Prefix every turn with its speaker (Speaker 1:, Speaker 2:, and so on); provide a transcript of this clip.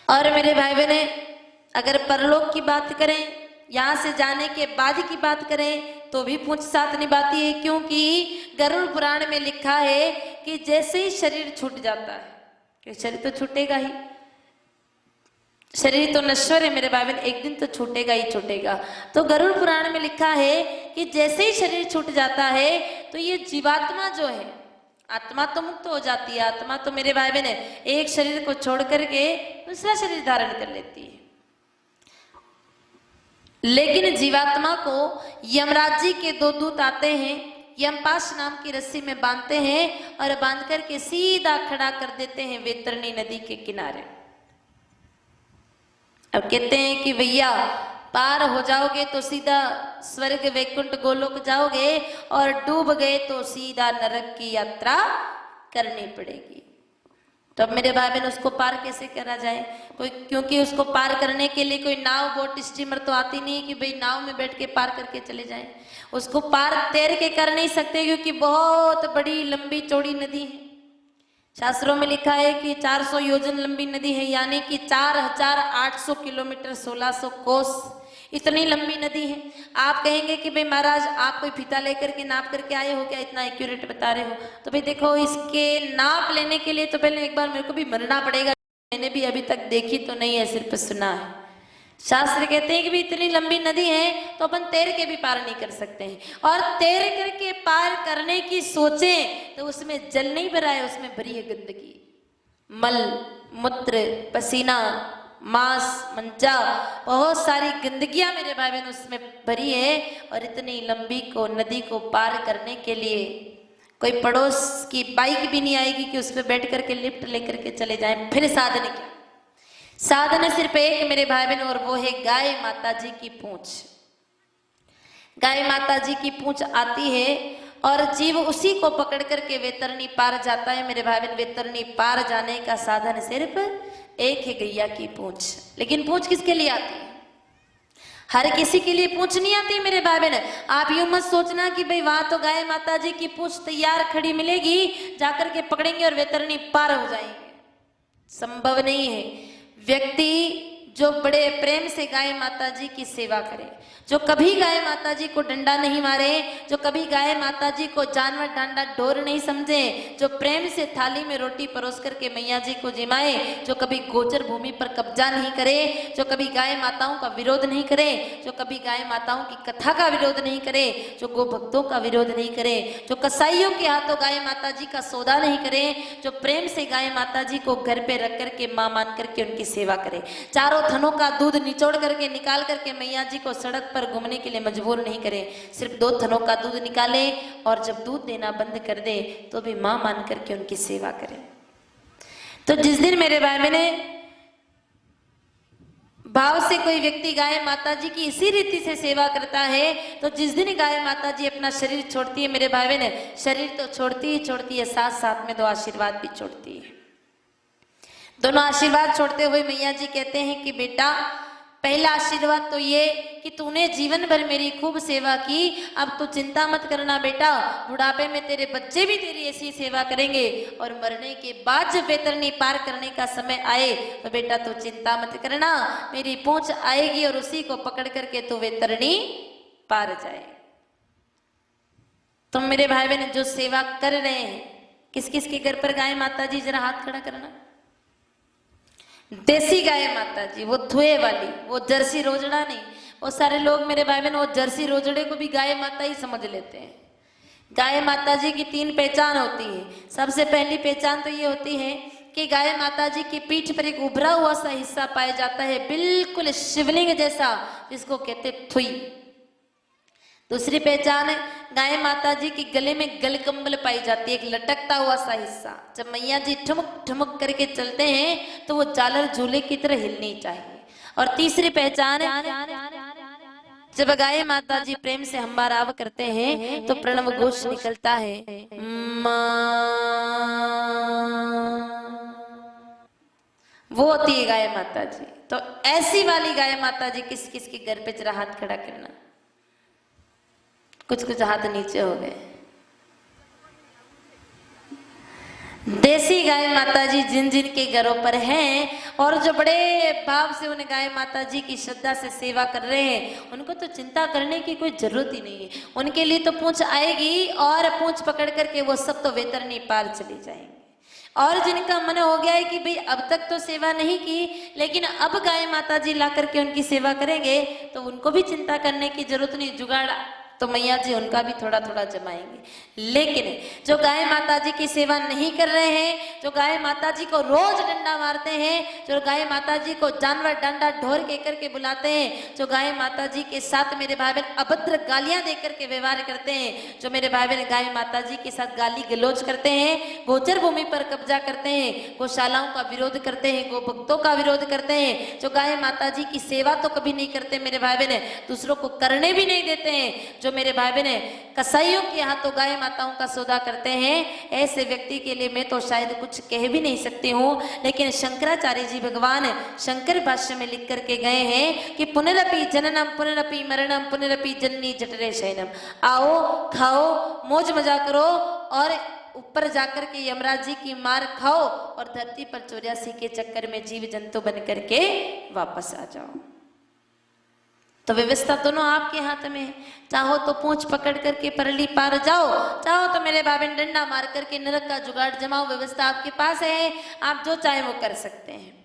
Speaker 1: और मेरे भाई बहने, अगर परलोक की बात करें, यहाँ से जाने के बाद की बात करें तो भी पूंछ साथ निभाती है, क्योंकि गरुड़ पुराण में लिखा है कि जैसे ही शरीर छूट जाता है, कि शरीर तो छूटेगा ही, शरीर तो नश्वर है मेरे भाई बहन, एक दिन तो छूटेगा ही छूटेगा। तो गरुड़ पुराण में लिखा है कि जैसे ही शरीर छूट जाता है तो ये जीवात्मा जो है, आत्मा तो मुक्त हो जाती है, आत्मा तो मेरे भाई बहन एक शरीर को छोड़ करके दूसरा शरीर धारण कर लेती है, लेकिन जीवात्मा को यमराज जी के दो दूत आते हैं, यमपाश नाम की रस्सी में बांधते हैं और बांध करके सीधा खड़ा कर देते हैं वैतरणी नदी के किनारे। अब कहते हैं कि भैया पार हो जाओगे तो सीधा स्वर्ग वैकुंठ गोलोक जाओगे, और डूब गए तो सीधा नरक की यात्रा करनी पड़ेगी। तो अब मेरे भाई बहन उसको पार कैसे करा जाए? कोई, क्योंकि उसको पार करने के लिए कोई नाव बोट स्टीमर तो आती नहीं कि भाई नाव में बैठ के पार करके चले जाएं। उसको पार तैर के कर नहीं सकते, क्योंकि बहुत बड़ी लंबी चौड़ी नदी है। शास्त्रों में लिखा है कि 400 योजन लंबी नदी है, यानी कि 4800 किलोमीटर 1600 कोस, इतनी लंबी नदी है। आप कहेंगे कि भाई महाराज आप कोई फीता लेकर के नाप करके आए हो क्या, इतना एक्यूरेट बता रहे हो? तो भाई देखो, इसके नाप लेने के लिए तो पहले एक बार मेरे को भी मरना पड़ेगा, मैंने भी अभी तक देखी तो नहीं है, सिर्फ सुना है। शास्त्र कहते हैं कि भी इतनी लंबी नदी है तो अपन तैर के भी पार नहीं कर सकते हैं, और तैर करके पार करने की सोचें तो उसमें जल नहीं भरा है, उसमें भरी है गंदगी, मल मूत्र पसीना मांस मंजा, बहुत सारी गंदगियां मेरे भाई बहन उसमें भरी है। और इतनी लंबी को नदी को पार करने के लिए कोई पड़ोस की बाइक भी नहीं आएगी कि उस पर बैठ करके लिफ्ट लेकर के चले जाएं। फिर साधन क्या? साधन सिर्फ एक मेरे भाई बहन, और वो है गाय माता जी की पूंछ। गाय माता जी की पूंछ आती है और जीव उसी को पकड़ करके वैतरणी पार जाता है मेरे भाई बहन। वैतरणी पार जाने का साधन सिर्फ एक है, गैया की पूंछ। लेकिन पूंछ किसके लिए आती है? हर किसी के लिए पूंछ नहीं आती मेरे भाई बहन। आप यूं मत सोचना कि भाई वहां तो गाय माता जी की पूंछ तैयार खड़ी मिलेगी, जाकर के पकड़ेंगे और वैतरणी पार हो जाएंगे, संभव नहीं है। व्यक्ति जो बड़े प्रेम से गाय माता जी की सेवा करे, जो कभी गाय माता जी को डंडा नहीं मारे, जो कभी गाय माता जी को जानवर डांडा डोर नहीं समझे, जो प्रेम से थाली में रोटी परोस करके मैया जी को जिमाए, जो कभी गोचर भूमि पर कब्जा नहीं करे, जो कभी गाय माताओं का विरोध नहीं करे, जो कभी गाय माताओं की कथा का विरोध नहीं करे, जो गो भक्तों का विरोध नहीं करे, जो कसाईयों के हाथों गाय माता जी का सौदा नहीं करे, जो प्रेम से गाय माता जी को घर पे रख करके मां मान करके उनकी सेवा करे, चारों थनों का दूध निचोड़ करके निकाल करके मैया जी को सड़क पर घूमने के लिए मजबूर नहीं करे, सिर्फ 2 थनों का दूध निकाले और जब दूध देना बंद कर दे तो भी मां मान करके उनकी सेवा करे। तो जिस दिन मेरे भाई बहने भाव से कोई व्यक्ति गाय माता जी की इसी रीति से सेवा करता है, तो जिस दिन गाय माता जी अपना शरीर छोड़ती है मेरे भाई बहन, शरीर तो छोड़ती ही छोड़ती है, साथ साथ में 2 आशीर्वाद भी छोड़ती है। दोनों आशीर्वाद छोड़ते हुए मैया जी कहते हैं कि बेटा, पहला आशीर्वाद तो ये कि तूने जीवन भर मेरी खूब सेवा की, अब तू चिंता मत करना बेटा, बुढ़ापे में तेरे बच्चे भी तेरी ऐसी सेवा करेंगे, और मरने के बाद जब वैतरणी पार करने का समय आए तो बेटा तू चिंता मत करना, मेरी पूंछ आएगी और उसी को पकड़ करके तू वैतरणी पार जाए। तुम मेरे भाई बहन जो सेवा कर रहे हैं, किस किस के घर पर गाय माता जी, जरा हाथ खड़ा करना। देसी गाय माता जी, वो धुए वाली, वो जर्सी रोजड़ा नहीं। वो सारे लोग मेरे भाई बहन वो जर्सी रोजड़े को भी गाय माता ही समझ लेते हैं। गाय माता जी की 3 पहचान होती है। सबसे पहली पहचान तो ये होती है कि गाय माता जी की पीठ पर एक उभरा हुआ सा हिस्सा पाया जाता है, बिल्कुल शिवलिंग जैसा, जिसको कहते थुई। दूसरी पहचान है गाय माता जी की गले में गलकंबल पाई जाती है, एक लटकता हुआ सा हिस्सा। जब मैया जी ठुमक ठुमक करके चलते हैं तो वो झालर झूले की तरह हिलनी चाहिए। और तीसरी पहचान है जब गाय माता जी प्रेम से हम्बाराव करते हैं तो प्रणव घोष निकलता है, वो होती है गाय माता जी। तो ऐसी वाली गाय माता जी किस किस के घर पे जरा हाथ खड़ा करना। कुछ कुछ हाथ नीचे हो गए। देसी गाय माता जी जिन जिन के घरों पर हैं और जो बड़े भाव से उन गाय माता जी की श्रद्धा से सेवा कर रहे हैं, उनको तो चिंता करने की कोई जरूरत ही नहीं है। उनके लिए तो पूंछ आएगी और पूंछ पकड़ करके वो सब तो वेतरनी पार चली जाएंगे। और जिनका मन हो गया है कि भाई अब तक तो सेवा नहीं की, लेकिन अब गाय माता जी ला करके उनकी सेवा करेंगे, तो उनको भी चिंता करने की जरूरत नहीं, जुगाड़ तो मैया जी उनका भी थोड़ा थोड़ा जमाएंगे। लेकिन जो गाय माता जी की सेवा नहीं कर रहे हैं, जो गाय माता जी को रोज डंडा मारते हैं, जो गाय माता जी को जानवर डंडा ढोर के करके बुलाते हैं, जो गाय माता जी के साथ मेरे भाई बहन अभद्र गालियां देकर के व्यवहार करते हैं, जो मेरे भाई बहन गाय माता जी के साथ गाली गलौज करते हैं, गोचर भूमि पर कब्जा करते हैं, गौशालाओं का विरोध करते हैं, गो भक्तों का विरोध करते हैं, जो गाय माता जी की सेवा तो कभी नहीं करते मेरे भाई बहन, दूसरों को करने भी नहीं देते हैं, जो मेरे भाई बहन कसाईयों के यहाँ तो गाय माताओं का सौदा करते हैं, ऐसे व्यक्ति के लिए मैं तो शायद कुछ कह भी नहीं सकती हूँ। लेकिन शंकराचार्य जी भगवान शंकर भाष्य में लिख करके गए हैं कि पुनरपि जननम पुनरपि मरणम पुनरपि जननी जठरे शयनम। आओ खाओ मौज मजा करो और ऊपर जाकर के यमराज जी की मार खाओ और धरती पर 84 के चक्कर में जीव जंतु बन करके वापस आ जाओ। तो व्यवस्था दोनों आपके हाथ में है। चाहो तो पूंछ पकड़ करके परली पार जाओ, चाहो तो मेरे बाबे डंडा मार करके नरक का जुगाड़ जमाओ। व्यवस्था आपके पास है, आप जो चाहे वो कर सकते हैं।